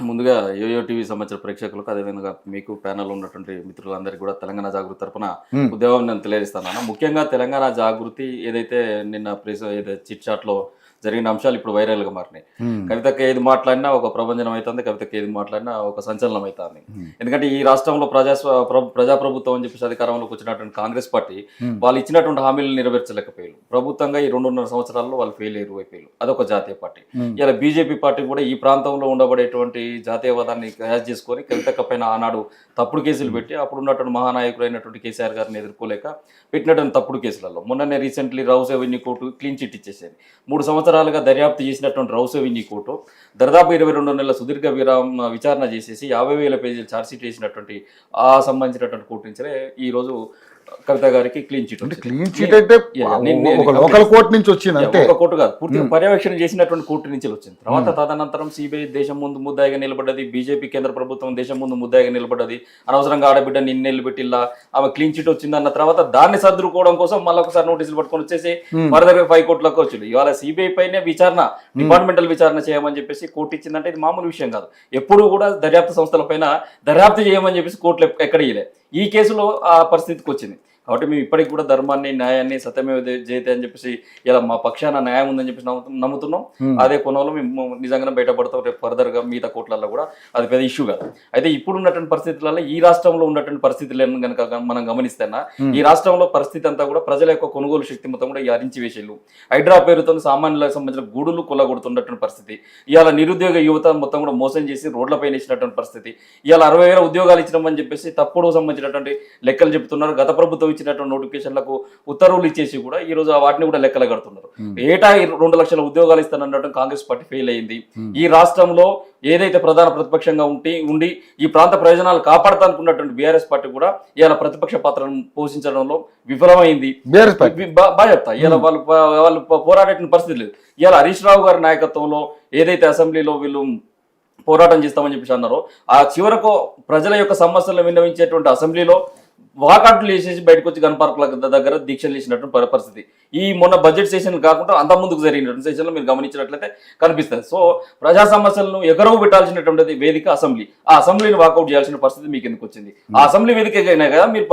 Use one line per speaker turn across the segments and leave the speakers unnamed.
ముందుగా yo-yo TV సంబంధించిన ప్రేక్షకులకు అదేవిధంగా మీకు ప్యానెల్ ఉన్నటువంటి మిత్రులందరికీ కూడా తెలంగాణ జాగృతి తరపున ఉద్యోగం నేను తెలియజేస్తున్నాను. ముఖ్యంగా తెలంగాణ జాగృతి ఏదైతే నిన్న ఏదైతే చిట్ చాట్ లో జరిగిన అంశాలు ఇప్పుడు వైరల్ గా మారినాయి. కవితకి ఏది మాట్లాడినా ఒక ప్రభంజనం అవుతుంది, కవితకి ఏది మాట్లాడినా ఒక సంచలనం అవుతుంది. ఎందుకంటే ఈ రాష్ట్రంలో ప్రజాప్రభుత్వం అని చెప్పేసి అధికారంలోకి వచ్చినటువంటి కాంగ్రెస్ పార్టీ వాళ్ళు ఇచ్చినటువంటి హామీలు నెరవేర్చలేకపోయారు. ప్రభుత్వంగా ఈ 2.5 సంవత్సరాల్లో వాళ్ళు ఫెయిల్ అయిపోయారు. అదొక జాతీయ పార్టీ. ఇలా బీజేపీ పార్టీ కూడా ఈ ప్రాంతంలో ఉండబడేటువంటి జాతీయవాదాన్ని క్యాచ్ చేసుకొని కవితక్క పైన ఆనాడు తప్పుడు కేసులు పెట్టి అప్పుడు ఉన్నటువంటి మహానాయకుడు అయినటువంటి కేసీఆర్ గారిని ఎదుర్కోలేక పెట్టినటువంటి తప్పుడు కేసులలో మొన్ననే recently Rouse Avenue court clean chit ఇచ్చేసేది. 3 సంవత్సరాలుగా దర్యాప్తు చేసినటువంటి రౌస్ అవెన్యూ కోర్టు దాదాపు 22 నెలల సుదీర్ఘ విచారణ చేసేసి 50,000 పేజీలు ఛార్జ్షీట్ వేసినటువంటి సంబంధించినటువంటి కోర్టు నుంచే ఈ రోజు కవిత గారికి క్లీన్ చిట్.
క్లీన్ చిట్ అయితే లోకల్ కోర్టు నుంచి వచ్చింది, అంటే
ఒక కోర్టు కాదు, పూర్తిగా పర్యవేక్షణ చేసినటువంటి కోర్టు నుంచి వచ్చింది. తర్వాత తదనంతరం సిబిఐ దేశం ముందు ముద్దాయిగా నిలబడ్డది, బీజేపీ కేంద్ర ప్రభుత్వం దేశం ముందు ముద్దాయిగా నిలబడ్డది. అనవసరంగా ఆడబిడ్డ నిన్నెళ్ళు పెట్టిల్లా ఆమె క్లీన్ చిట్ వచ్చింది అన్న తర్వాత దాన్ని సర్దుకోవడం కోసం మళ్ళీ ఒకసారి నోటీసులు పట్టుకొని వచ్చేసి ఫర్దర్ 5 కోర్టులకు వచ్చింది. ఇవాళ సిబిఐ పైనే విచారణ, డిపార్ట్మెంటల్ విచారణ చేయమని చెప్పేసి కోర్టు ఇచ్చిందంటే ఇది మామూలు విషయం కాదు. ఎప్పుడు కూడా దర్యాప్తు సంస్థల పైన దర్యాప్తు చేయమని చెప్పేసి కోర్టులు ఎక్కడ ఇయ్యలే. ఈ కేసులో ఆ పరిస్థితికి వచ్చింది. కాబట్టి మేము ఇప్పటికి కూడా ధర్మాన్ని, న్యాయాన్ని, సత్యమేవ జయతే అని చెప్పేసి ఇలా మా పక్షాన న్యాయం ఉందని చెప్పేసి నమ్ముతున్నాం. అదే కొనంలో మేము నిజంగానే బయటపడతాం. రేపు ఫర్దర్గా మిగతా కోర్టులలో కూడా అది పెద్ద ఇష్యూ కాదు. అయితే ఇప్పుడు ఉన్నటువంటి పరిస్థితులలో ఈ రాష్ట్రంలో ఉన్నటువంటి పరిస్థితులను కనుక మనం గమనిస్తేనా ఈ రాష్ట్రంలో పరిస్థితి అంతా కూడా ప్రజల యొక్క కొనుగోలు శక్తి మొత్తం కూడా అరించి వేసేళ్ళు హైడ్రా పేరుతో సామాన్యులకు సంబంధించిన గూడులు కొల్లగొడుతున్నటువంటి పరిస్థితి. ఇవాళ నిరుద్యోగ యువత మొత్తం కూడా మోసం చేసి రోడ్లపై వేసినటువంటి పరిస్థితి. ఇవాళ 60,000 ఉద్యోగాలు ఇచ్చినామని చెప్పేసి తప్పుడు సంబంధించినటువంటి లెక్కలు చెప్తున్నారు. గత ప్రభుత్వం ఇచ్చినటువంటి నోటిఫికేషన్లకు ఉత్తర్వులు ఇచ్చేసి కూడా ఈ రోజు వాటిని కూడా లెక్కలు కడుతున్నారు. ఏటా 2 లక్షల ఉద్యోగాలు ఇస్తానన్నట్టు కాంగ్రెస్ పార్టీ ఫెయిల్ అయింది. ఈ రాష్ట్రంలో ఏదైతే ప్రధాన ప్రతిపక్షంగా ఉండి ఈ ప్రాంత ప్రయోజనాలు కాపాడుతానుకున్నటువంటి బీఆర్ఎస్ పార్టీ కూడా ఇవాళ ప్రతిపక్ష పాత్రను పోషించడంలో విఫలమైంది. బాగా చెప్తా, ఇవాళ వాళ్ళు పోరాడే పరిస్థితి లేదు. ఇవాళ హరీష్ రావు గారి నాయకత్వంలో ఏదైతే అసెంబ్లీలో వీళ్ళు పోరాటం చేస్తామని చెప్పేసి అన్నారో ఆ చివరకు ప్రజల యొక్క సమస్యలను విన్నవించేటువంటి అసెంబ్లీలో వాకౌట్లు వేసేసి బయటకు వచ్చి గన్ పార్కుల దగ్గర దీక్షలు చేసినటువంటి పరిస్థితి. ఈ మొన్న బడ్జెట్ సెషన్ కాకుండా అంత ముందుకు జరిగినటువంటి సెషన్లో మీరు గమనించినట్లయితే కనిపిస్తుంది. సో ప్రజా సమస్యలను ఎగరవు పెట్టాల్సినటువంటి వేదిక అసెంబ్లీ. ఆ అసెంబ్లీని వాకౌట్ చేయాల్సిన పరిస్థితి మీకు ఎందుకు వచ్చింది? ఆ అసెంబ్లీ వేదికైనా కదా మీరు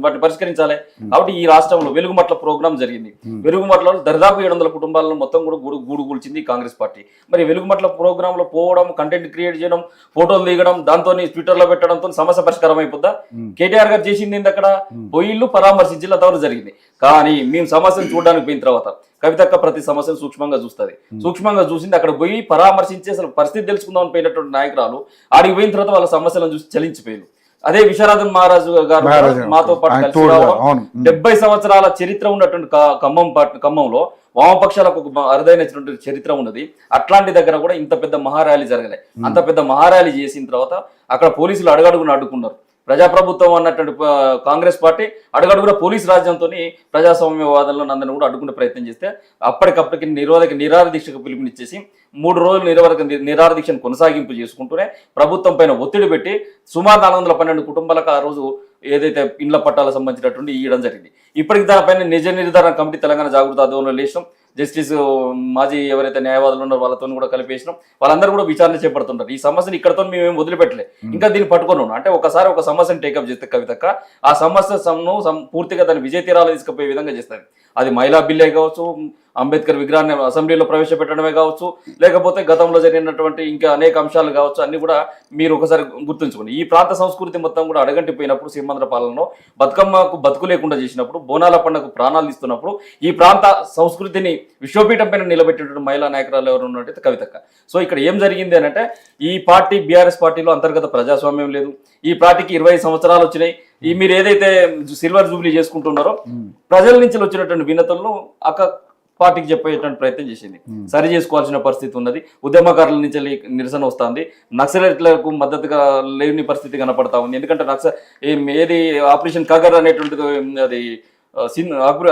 వాటిని పరిష్కరించాలి. కాబట్టి ఈ రాష్ట్రంలో వెలుగుమట్ల ప్రోగ్రామ్ జరిగింది. వెలుగుమట్లలో దాదాపు 700 కుటుంబాలను మొత్తం కూడా గూడు కూల్చింది కాంగ్రెస్ పార్టీ. మరి వెలుగుమట్ల ప్రోగ్రామ్ లో పోవడం, కంటెంట్ క్రియేట్ చేయడం, ఫోటోలు దిగడం, దాంతో ట్విట్టర్ లో పెట్టడంతో సమస్య పరిష్కారం అయిపోద్దా? కేటీఆర్ గారు చేసింది అక్కడ పోయిళ్ళు పరామర్శించి తవరు జరిగింది. కానీ మేము సమస్యను చూడడానికి పోయిన తర్వాత కవితక్క ప్రతి సమస్యను సూక్ష్మంగా చూస్తుంది. సూక్ష్మంగా చూసింది, అక్కడ పోయి పరామర్శించి అసలు పరిస్థితి తెలుసుకుందామని పోయినటువంటి నాయకురాలు ఆడికి పోయిన తర్వాత వాళ్ళ సమస్యలను చూసి చలించిపోయారు. అదే విశ్వనాథన్ మహారాజు గారు మాతో పాటు కలిసి రావడం, 70 సంవత్సరాల చరిత్ర ఉన్నటువంటి ఖమ్మంలో వామపక్షాలకు ఒక అరుదైనటువంటి చరిత్ర ఉన్నది. అట్లాంటి దగ్గర కూడా ఇంత పెద్ద మహార్యాలీ జరగలే. అంత పెద్ద మహార్యాలీ చేసిన తర్వాత అక్కడ పోలీసులు అడుగడుగున అడ్డుకున్నారు. ప్రజాప్రభుత్వం అన్నటువంటి కాంగ్రెస్ పార్టీ అడుగడుగున పోలీసు రాజ్యంతో ప్రజాస్వామ్యవాదంలో నందని కూడా అడ్డుకునే ప్రయత్నం చేస్తే అప్పటికప్పటికి నిరాహార దీక్షకు పిలుపునిచ్చేసి 3 రోజులు నిరాహార దీక్షను కొనసాగింపు చేసుకుంటూనే ప్రభుత్వం పైన ఒత్తిడి పెట్టి సుమారు 412 కుటుంబాలకు ఆ రోజు ఏదైతే ఇండ్ల పట్టాలకు సంబంధించినటువంటి ఇవ్వడం జరిగింది. ఇప్పటికి దానిపైన నిజ నిర్ధారణ కమిటీ తెలంగాణ జాగృతి ఆధ్వర్యంలో లేచినాం. జస్టిస్ మాజీ ఎవరైతే న్యాయవాదులు ఉన్నారో వాళ్ళతో కూడా కలిపేసినాం. వాళ్ళందరూ కూడా విచారణ చేపడుతుంటారు. ఈ సమస్యను ఇక్కడతో మేమేం వదిలిపెట్టలే, ఇంకా దీన్ని పట్టుకొని ఉన్నాం. అంటే ఒకసారి ఒక సమస్యను టేకప్ చేస్తే కవితక్క ఆ సమస్యను పూర్తిగా దాన్ని విజయ తీరాలు తీసుకుపోయే విధంగా చేస్తుంది. అది మహిళా బిల్లే కావచ్చు, అంబేద్కర్ విగ్రహాన్ని అసెంబ్లీలో ప్రవేశపెట్టడమే కావచ్చు, లేకపోతే గతంలో జరిగినటువంటి ఇంకా అనేక అంశాలు కావచ్చు, అన్ని కూడా మీరు ఒకసారి గుర్తుంచుకోండి. ఈ ప్రాంత సంస్కృతి మొత్తం కూడా అడగంటిపోయినప్పుడు శ్రీమంద్ర పాలనలో బతుకమ్మకు బతుకు లేకుండా చేసినప్పుడు, బోనాల పండుగకు ప్రాణాలు ఇస్తున్నప్పుడు ఈ ప్రాంత సంస్కృతిని విశ్వపీఠం పైన నిలబెట్టినటువంటి మహిళా నాయకురాలు ఎవరు ఉన్నట్టయితే కవితక్క. సో ఇక్కడ ఏం జరిగింది అని అంటే ఈ పార్టీ బీఆర్ఎస్ పార్టీలో అంతర్గత ప్రజాస్వామ్యం లేదు. ఈ పార్టీకి 20 సంవత్సరాలు వచ్చినాయి. ఈ మీరు ఏదైతే సిల్వర్ జూబ్లీ చేసుకుంటున్నారో ప్రజల నుంచి వచ్చినటువంటి వినతులను పార్టీకి చెప్పేటువంటి ప్రయత్నం చేసింది. సరి చేసుకోవాల్సిన పరిస్థితి ఉన్నది. ఉద్యమకారుల నుంచి నిరసన వస్తుంది. నక్సలైట్లకు మద్దతుగా లేని పరిస్థితి కనపడతా ఉంది. ఎందుకంటే ఏది ఆపరేషన్ కగర్ అనేటువంటిది అది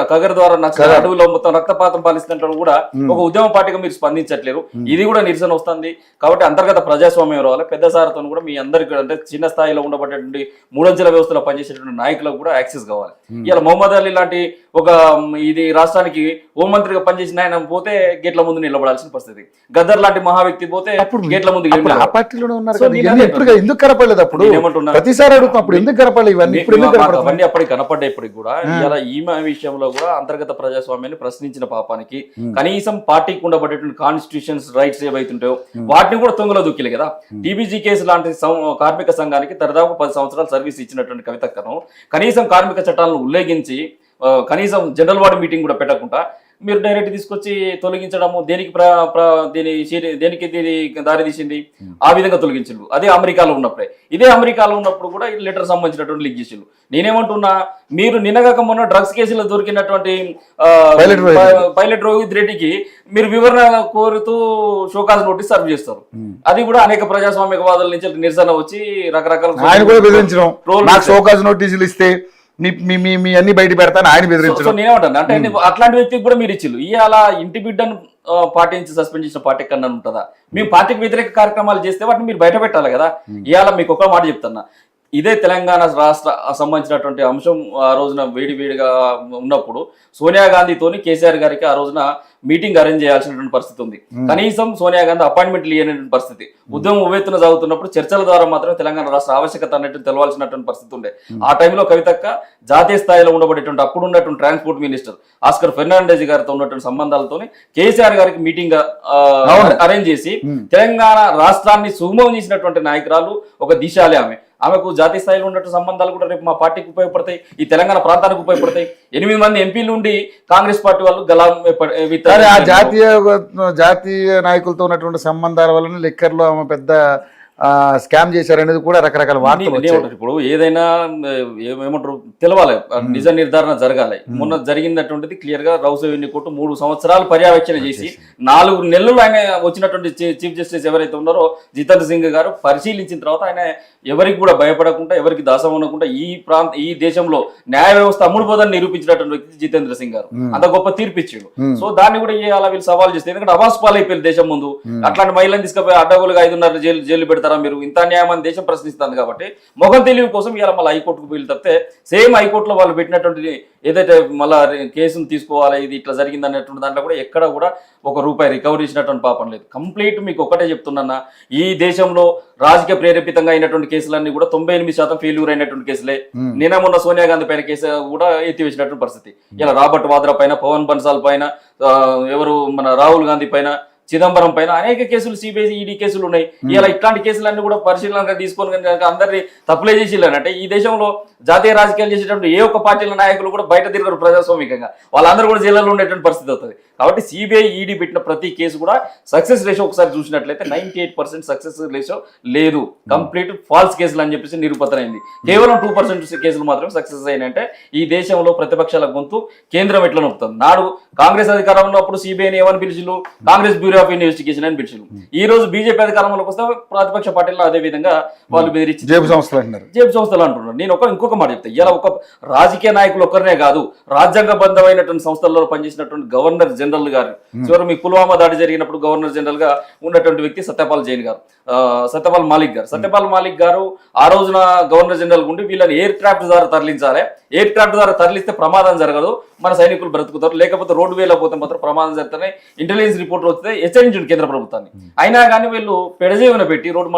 కగర్ ద్వారా నక్సల్ అడవులో మొత్తం రక్తపాతం పాలిస్తుంటారు కూడా ఒక ఉద్యమ పార్టీగా మీరు స్పందించట్లేరు. ఇది కూడా నిరసన వస్తుంది. కాబట్టి అంతర్గత ప్రజాస్వామ్యం రావాలి. పెద్ద సారతో కూడా మీ అందరికీ అంటే చిన్న స్థాయిలో ఉండబడేటువంటి 3 అంచెల వ్యవస్థలో పనిచేసేటువంటి నాయకులకు కూడా యాక్సెస్ కావాలి. ఇలా మొహమ్మద్ అలీ లాంటి ఒక ఇది రాష్ట్రానికి హోంమంత్రిగా పనిచేసిన ఆయన పోతే గేట్ల ముందు నిలబడాల్సిన పరిస్థితి, గద్దర్ లాంటి మహా వ్యక్తి పోతే గేట్ల ముందు
అప్పుడు ఆ పార్టీలోనే ఉన్నారు
సో
కదా,
నేను
ఇవన్నీ
అదే
ఎప్పుడు ఎందుకు కనపడలేదు అప్పుడు?
ఏమంటున్నా
ప్రతిసారి అడుగుతాం అప్పుడు ఎందుకు కనపడలేదు ఇవన్నీ, ఇప్పుడు ఎందుకు కనపడుతుంది?
అవన్నీ అప్పటికి కనపడ్డప్పటికి కూడా ఇలా ఈమె విషయంలో కూడా అంతర్గత ప్రజాస్వామ్యాన్ని ప్రశ్నించిన పాపానికి కనీసం పార్టీకి ఉండబడేటువంటి కాన్స్టిట్యూషన్స్ రైట్స్ ఏవైతుంటాయో వాటిని కూడా తొంగలో దుక్కిలే కదా. టీబీజీ కేసు లాంటి కార్మిక సంఘానికి దాదాపు 10 సంవత్సరాలు సర్వీస్ ఇచ్చినటువంటి కవితక్కను కనీసం కార్మిక చట్టాలను ఉల్లంఘించి కనీసం జనరల్ బాడీ మీటింగ్ కూడా పెట్టకుండా మీరు డైరెక్ట్ తీసుకొచ్చి తొలగించడము దేనికి దారి తీసింది, ఆ విధంగా తొలగించిండు. అదే అమెరికాలో ఉన్నప్పుడే, ఇదే అమెరికాలో ఉన్నప్పుడు కూడా ఈ లెటర్ సంబంధించినటువంటి లీక్ చేసిండు. నేనేమంటున్నా, మీరు నిన్నగాక మొన్న డ్రగ్స్ కేసులో దొరికినటువంటి పైలట్ రోహిత్ రెడ్డికి మీరు వివరణ కోరుతూ షోకాజ్ నోటీస్ సర్వ్ చేస్తారు. అది కూడా అనేక ప్రజాస్వామికవాదుల నుంచి నిరసన వచ్చి రకరకాల
ఆయన కూడా బెదిరించడం, నాకు షోకాజ్ నోటీసులు ఇస్తే మీ అన్ని బయట పెడతాను ఆయన బెదిరించడం.
నేనేమంటాను అంటే అట్లాంటి వ్యక్తికి కూడా మీరు ఇచ్చిల్లు. ఇవాళ ఇంటి బిడ్డను పార్టీ నుంచి సస్పెండ్ చేసిన పార్టీ కన్నా ఉంటుందా? మేము పార్టీకి వ్యతిరేక కార్యక్రమాలు చేస్తే వాటిని మీరు బయట పెట్టాలి కదా. ఇవాళ మీకు ఒక మాట చెప్తున్నా, ఇదే తెలంగాణ రాష్ట్ర సంబంధించినటువంటి అంశం ఆ రోజున వేడిగా ఉన్నప్పుడు సోనియా గాంధీతోని కేసీఆర్ గారికి ఆ రోజున మీటింగ్ అరేంజ్ చేయాల్సినటువంటి పరిస్థితి ఉంది. కనీసం సోనియా గాంధీ అపాయింట్మెంట్ లేనటువంటి పరిస్థితి, ఉద్యమం ఉవ్వెత్తున సాగుతున్నప్పుడు చర్చల ద్వారా మాత్రం తెలంగాణ రాష్ట్ర ఆవశ్యకత అన్నట్టు తెలవాల్సినటువంటి పరిస్థితి ఉండే. ఆ టైంలో కవితక్క జాతీయ స్థాయిలో ఉండబడేటువంటి అప్పుడు ఉన్నటువంటి ట్రాన్స్పోర్ట్ మినిస్టర్ ఆస్కర్ ఫెర్నాండెజ్ గారితో ఉన్నటువంటి సంబంధాలతో కేసీఆర్ గారికి మీటింగ్ అరేంజ్ చేసి తెలంగాణ రాష్ట్రాన్ని సుగమం చేసినటువంటి నాయకురాలు ఒక దిశాలే ఆమెకు జాతీయ స్థాయిలో ఉన్నటువంటి సంబంధాలు కూడా రేపు మా పార్టీకి ఉపయోగపడతాయి, ఈ తెలంగాణ ప్రాంతానికి ఉపయోగపడతాయి. 8 మంది ఎంపీలు ఉండి కాంగ్రెస్ పార్టీ వాళ్ళు
జాతీయ నాయకులతో ఉన్నటువంటి సంబంధాల వలన లిక్కర్లో ఆమె పెద్ద స్కామ్ చేశారనేది కూడా రకరకాల వార్తలు.
ఇప్పుడు ఏదైనా ఏమంటారు తెలవాలి, నిజ నిర్ధారణ జరగాలి. మొన్న జరిగినటువంటిది క్లియర్ గా రౌస్ రెవెన్యూ కోర్టు 3 సంవత్సరాలు పర్యవేక్షణ చేసి 4 నెలలు ఆయన వచ్చినటువంటి చీఫ్ జస్టిస్ ఎవరైతే ఉన్నారో జితేంద్ర సింగ్ గారు పరిశీలించిన తర్వాత ఆయన ఎవరికి కూడా భయపడకుండా, ఎవరికి దాసం ఉండకుండా ఈ దేశంలో న్యాయ వ్యవస్థ అమ్ముడుపోదని నిరూపించినటువంటి వ్యక్తి జితేంద్ర సింగ్ గారు. అంత గొప్ప తీర్పిచ్చాడు. సో దాన్ని కూడా అలా వీళ్ళు సవాల్ చేస్తే, ఎందుకంటే అవాస్ పాలైపోయింది దేశం ముందు. అట్లాంటి మహిళలను తీసుకుపోయి అడ్డగోలుగా 5.5 జైలు పెడతారా మీరు, ఇంత న్యాయమని దేశం ప్రశ్నిస్తుంది. కాబట్టి మొగం తెలివి కోసం ఇలా మళ్ళీ హైకోర్టుకు వీళ్ళు తప్పితే సేమ్ హైకోర్టులో వాళ్ళు పెట్టినటువంటి ఏదైతే మళ్ళా కేసును తీసుకోవాలి, ఇది ఇట్లా జరిగింది అనేటువంటి దాంట్లో కూడా ఎక్కడ కూడా ₹1 రికవరీ ఇచ్చినటువంటి పాపం లేదు. కంప్లీట్ మీకు ఒకటే చెప్తున్నా, ఈ దేశంలో రాజకీయ ప్రేరేపితంగా అయినటువంటి కేసులన్నీ కూడా 98% ఫెయిల్యూర్ అయినటువంటి కేసులే. నిన్న మొన్న సోనియా గాంధీ పైన కేసు కూడా ఎత్తివేసినటువంటి పరిస్థితి. ఇలా రాబర్ట్ వాద్రా పైన, పవన్ బన్సాల్ పైన, ఎవరు మన రాహుల్ గాంధీ పైన, చిదంబరం పైన అనేక కేసులు, సిబిఐ ఈడీ కేసులు ఉన్నాయి. ఇలా ఇట్లాంటి కేసులన్నీ కూడా పరిశీలన తీసుకొని అందరినీ తప్పులే చేసిల్లంటే ఈ దేశంలో జాతీయ రాజకీయాలు చేసేటప్పుడు ఏ ఒక్క పార్టీల నాయకులు కూడా బయట తిరగరు ప్రజాస్వామికంగా, వాళ్ళందరూ కూడా జైల్లో ఉండేటువంటి పరిస్థితి అవుతుంది. కాబట్టి సిబిఐ ఈడీ పెట్టిన ప్రతి కేసు కూడా సక్సెస్ రేషియో ఒకసారి చూసినట్లయితే 98% సక్సెస్ రేషియో లేదు, కంప్లీట్ ఫాల్స్ కేసులు అని చెప్పేసి నిరూపణమైంది. కేవలం 2% కేసులు మాత్రమే సక్సెస్ అయినంటే ఈ దేశంలో ప్రతిపక్షాల గొంతు కేంద్రం ఎట్లా నొప్పుతుంది. నాడు కాంగ్రెస్ అధికారంలో అప్పుడు సిబిఐని ఏమని పిలిచిలు, కాంగ్రెస్ బ్యూరో ఆఫ్ ఇన్వెస్టిగేషన్ అని పిలిచిలు. ఈ రోజు బీజేపీ అధికారంలోకి వస్తే ప్రతిపక్ష పార్టీలో అదే విధంగా వాళ్ళు బెదిరించి జేబు సంస్థలు అంటున్నారు. నేను ఇంకొక మాట చెప్తా, ఇలా ఒక రాజకీయ నాయకులు ఒక్కరినే కాదు, రాజ్యాంగబద్ధమైనటువంటి సంస్థల్లో పనిచేసినటువంటి గవర్నర్ జనరల్ గారు, చివరి మీ పుల్వామా దాడి జరిగినప్పుడు గవర్నర్ జనరల్ గా ఉన్నటువంటి వ్యక్తి సత్యపాల్ మాలిక్ గారు ఆ రోజున గవర్నర్ జనరల్ ఉండి వీళ్ళని ఎయిర్ క్రాఫ్ట్ ద్వారా తరలించాలి, ఎయిర్ క్రాఫ్ట్ ద్వారా తరలిస్తే ప్రమాదం జరగదు, మన సైనికులు బ్రతుకుతారు, లేకపోతే రోడ్డు వేలో పోతే మాత్రం ప్రమాదం జరుగుతానే ఇంటెలిజెన్స్ రిపోర్ట్ వస్తే హెచ్చరించండి కేంద్ర ప్రభుత్వాన్ని. అయినా కానీ వీళ్ళు పెడజేవన పెట్టి రోడ్డు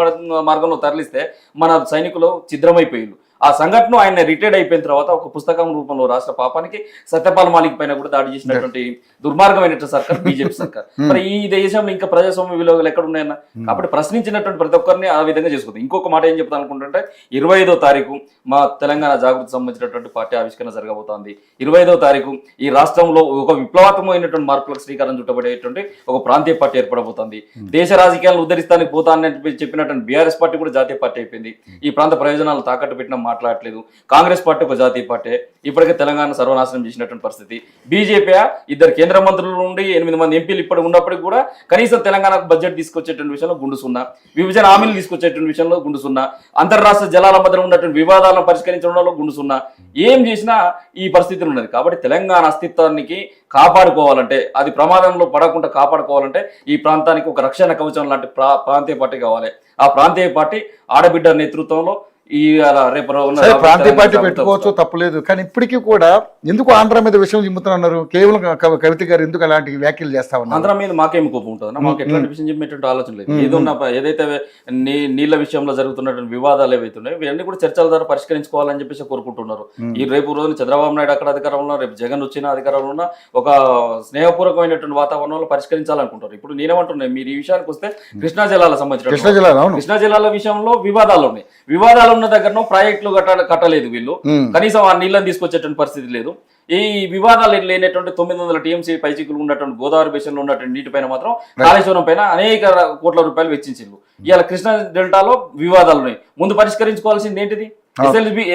మార్గంలో తరలిస్తే మన సైనికులు ఛిద్రమైపోయారు. ఆ సంఘటన ఆయన రిటైర్డ్ అయిపోయిన తర్వాత ఒక పుస్తకం రూపంలో రాష్ట్ర పాపానికి సత్యపాల్ మాలిక్ పైన కూడా దాడి చేసినటువంటి దుర్మార్గమైనటువంటి సర్కార్ బీజేపీ సర్కార్. మరి ఈ దేశంలో ఇంకా ప్రజాస్వామ్య విలువలు ఎక్కడ ఉన్నాయన్న? కాబట్టి ప్రశ్నించినటువంటి ప్రతి ఒక్కరిని ఆ విధంగా చేసుకుంది. ఇంకొక మాట ఏం చెప్తాను అనుకుంటుంటే 25వ తారీఖు మా తెలంగాణ జాగృతి సంబంధించినటువంటి పార్టీ ఆవిష్కరణ జరగబోతోంది. 25వ తారీఖు ఈ రాష్ట్రంలో ఒక విప్లవాత్మకమైనటువంటి మార్పులకు శ్రీకారం చుట్టబడేటువంటి ఒక ప్రాంతీయ పార్టీ ఏర్పడబోతోంది. దేశ రాజకీయాలను ఉద్ధరిస్తానికి పోతానని చెప్పినటువంటి బీఆర్ఎస్ పార్టీ కూడా జాతీయ పార్టీ అయిపోయింది. ఈ ప్రాంత ప్రయోజనాలు తాకట్టు పెట్టిన మాట్లాడలేదు. కాంగ్రెస్ పార్టీ ఒక జాతీయ పార్టీ, ఇప్పటికే తెలంగాణ సర్వనాశనం చేసినటువంటి పరిస్థితి. బీజేపీ 2 కేంద్ర మంత్రుల నుండి 8 మంది ఎంపీలు ఇప్పటి ఉన్నప్పటికీ కూడా కనీసం తెలంగాణకు బడ్జెట్ తీసుకొచ్చేటువంటి విషయంలో గుండు సున్నా, విభజన హామీలు తీసుకొచ్చేటువంటి విషయంలో గుండు సున్నా, అంతర్రాష్ట్ర జలాల మధ్య ఉన్నటువంటి వివాదాలను పరిష్కరించడంలో గుండు సున్నా, ఏం చేసినా ఈ పరిస్థితులు ఉన్నది. కాబట్టి తెలంగాణ అస్తిత్వానికి కాపాడుకోవాలంటే, అది ప్రమాదంలో పడకుండా కాపాడుకోవాలంటే ఈ ప్రాంతానికి ఒక రక్షణ కవచం లాంటి ప్రాంతీయ పార్టీ కావాలి. ఆ ప్రాంతీయ పార్టీ ఆడబిడ్డ నేతృత్వంలో ఈ అలా రేపు ఉన్న
సరే
రాబోయే
ప్రాంతీయ
తెలంగాణ
పార్టీ
ప్రభుత్వం-
పెట్టుకోవచ్చు తప్పులేదు, కానీ ఇప్పటికీ కూడా ఎందుకు ఆంధ్ర మీద విషయం చిమ్ముతున్నారు? కేవలం కవిత గారు ఎందుకు అలాంటి వ్యాఖ్యలు చేస్తా ఉన్నారు?
ఆంధ్ర మీద మాకేమి కోపం ఉంటుంది, మాకు ఎట్లాంటి విషయం చెప్పేటువంటి ఆలోచన లేదు. ఏదన్నా ఏదైతే నీళ్ళ విషయంలో జరుగుతున్నటువంటి వివాదాలు ఏవైతే ఉన్నాయో ఇవన్నీ కూడా చర్చల ద్వారా పరిష్కరించుకోవాలని చెప్పేసి కోరుకుంటున్నారు. ఈ రేపు రోజున చంద్రబాబు నాయుడు అక్కడ అధికారంలో, రేపు జగన్ వచ్చిన అధికారంలో ఉన్న ఒక స్నేహపూర్వకమైనటువంటి వాతావరణంలో పరిష్కరించాలనుకుంటారు. ఇప్పుడు నేనేమంటున్నాను, మీరు ఈ విషయానికి వస్తే కృష్ణా జిల్లాలో సంబంధించిన
కృష్ణా జిల్లాలో అవును.
కృష్ణా జిల్లాల విషయంలో వివాదాలు ఉన్నాయి. వివాదాలు ఉన్న దగ్గర ప్రాజెక్టులు కట్టలేదు వీళ్ళు, కనీసం ఆ నీళ్ళని తీసుకొచ్చేటువంటి పరిస్థితి లేదు. ఈ వివాదాలు లేనటువంటి 900 టీఎంసీ పైచికులు ఉన్నటువంటి గోదావరి బేసిన్లో ఉన్నటువంటి నీటిపైన మాత్రం కాళేశ్వరం పైన అనేక కోట్ల రూపాయలు వెచ్చించారు. ఇవాళ కృష్ణా డెల్టాలో వివాదాలు ఉన్నాయి, ముందు పరిష్కరించుకోవాల్సింది ఏంటిది?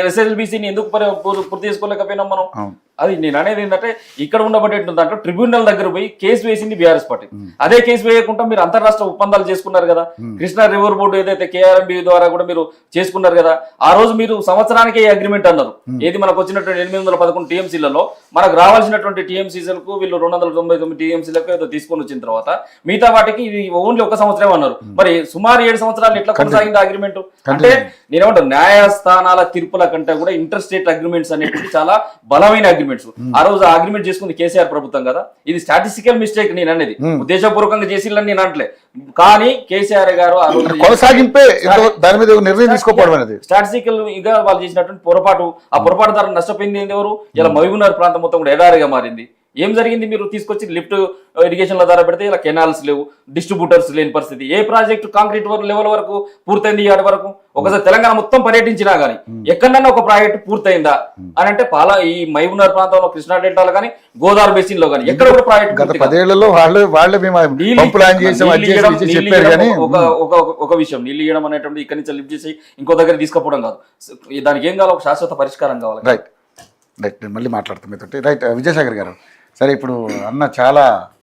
ఎస్ఎల్బిసిని ఎందుకు పూర్తి చేసుకోలేకపోయినాం మనం? అది నేను అనేది ఏంటంటే, ఇక్కడ ఉండబడేటువంటి దాంట్లో ట్రిబ్యునల్ దగ్గర పోయి కేసు వేసింది బీఆర్ఎస్ పార్టీ. అదే కేసు వేయకుండా మీరు అంతర్రాష్ట్ర ఒప్పందాలు చేసుకున్నారు కదా, కృష్ణా రివర్ బోర్డు ఏదైతే కేఆర్ఎంబి ద్వారా కూడా మీరు చేసుకున్నారు కదా. ఆ రోజు మీరు సంవత్సరానికే అగ్రిమెంట్ అన్నారు. ఏది మనకు వచ్చినటువంటి 811 టీఎంసీలలో మనకు రావాల్సినటువంటి టీఎంసీలకు వీళ్ళు 299 టీఎంసీలకు ఏదో తీసుకొని వచ్చిన తర్వాత మిగతా వాటికి ఇది ఓన్లీ ఒక సంవత్సరం అన్నారు. మరి సుమారు 7 సంవత్సరాలు ఎట్లా కొనసాగింది అగ్రిమెంట్? అంటే నేనేమంటాను, న్యాయస్థానాల తీర్పుల కంటే కూడా ఇంటర్ స్టేట్ అగ్రిమెంట్స్ అనేవి చాలా బలమైన అగ్రిమెంట్స్. ఆ రోజు ఆ అగ్రిమెంట్ చేసుకుంది కేసీఆర్ ప్రభుత్వం కదా. ఇది స్టాటిస్టికల్ మిస్టేక్ నేను అనేది, ఉద్దేశపూర్వకంగా చేసిందని నేను అనట్లే. కానీ కేసీఆర్ గారు ఆ రోజు
కొనసాగింపే దాని మీద నిర్ణయం తీసుకోవడం అనేది
స్టాటిస్టికల్ గా వాళ్ళు చేసినటువంటి పొరపాటు. ఆ పొరపాటు ద్వారా నష్టపోయింది ఏంది ఎవరు? ఇలా మహబూబ్నగర్ ప్రాంతం మొత్తం కూడా ఎడారిగా మారింది. ఏం జరిగింది? మీరు తీసుకొచ్చి లిఫ్ట్ ఇరిగేషన్ల ద్వారా పెడితే ఇలా కెనాల్స్ లేవు, డిస్ట్రిబ్యూటర్స్ లేని పరిస్థితి. ఏ ప్రాజెక్టు కాంక్రీట్ లెవెల్ వరకు పూర్తయింది ఆడి వరకు? ఒకసారి తెలంగాణ మొత్తం పర్యటించినా గానీ ఎక్కడన్నా ఒక ప్రాజెక్టు పూర్తయిందా అని అంటే ఈ మహబూబ్నగర్ ప్రాంతంలో, కృష్ణా డెల్టాలో కానీ, గోదావరి బేసిన్ లో కానీ ఎక్కడ కూడా ప్రాజెక్టు
గత 10 ఏళ్లలో
ఒక విషయం, నీళ్ళు ఇవ్వడం అనేటువంటి ఇక్కడి నుంచి లిఫ్ట్ చేసి ఇంకో దగ్గర తీసుకుపోవడం కాదు. దానికి ఏం కావాలి? ఒక శాశ్వత పరిష్కారం కావాలి.
రైట్ రైట్ నేను మళ్ళీ మాట్లాడతాను మీతోటి. రైట్ విజయసాగర్ గారు, సరే ఇప్పుడు అన్న చాలా